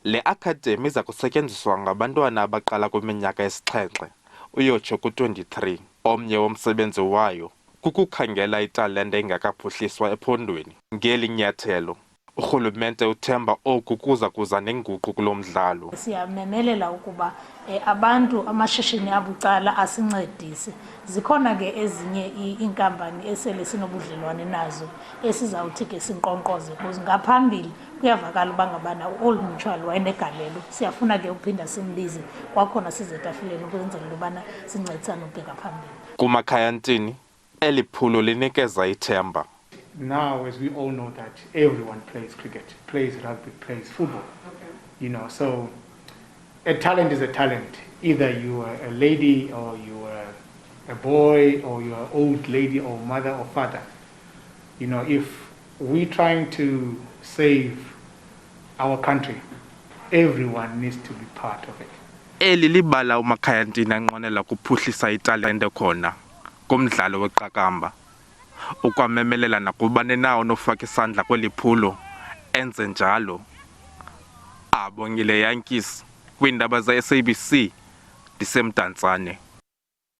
Le Academy iza kusetyenziswa ngabantwana abaqala kwiminyaka yesi-7 uyotsho ku-23. Omnye womsebenzi wayo kukukhangela italente engakaphuhliswa ephondweni. Ngeli nyathelo, urhulumente uthemba oku kuza nenguqu kulo mdlalo. Siyamemelela ukuba abantu amashishini abucala asincedise. Zikhona ke ezinye iinkampani esele sinobudlelwane nazo esizawuthi ke sinqonqoze kuzo. Ngaphambili kuyavakala uba ngabana u-Old Mutual wayenegalelo. Siyafuna ke ukuphinda simbize kwakhona size etafileni ukwenzela ubana sincedisane ukubheka phambili. kuMakhaya Ntini, eli phulo linikeza ithemba. Now, as we all know that everyone plays cricket, plays rugby, plays football, you know, so a talent is a talent. Either you are a lady or you are a boy or you are an old lady or mother or father. You know, if we're trying to save our country, everyone needs to be part of it. Eli libala uMakhaya Ntini anqwenela kuphuhlisa italente khona kumdlalo weqakamba. Ukwamemelela nakubani na onofaka isandla kweli phulo enze njalo. Abongile Yankees kwiindaba ze-SABC, ndisemdantsane.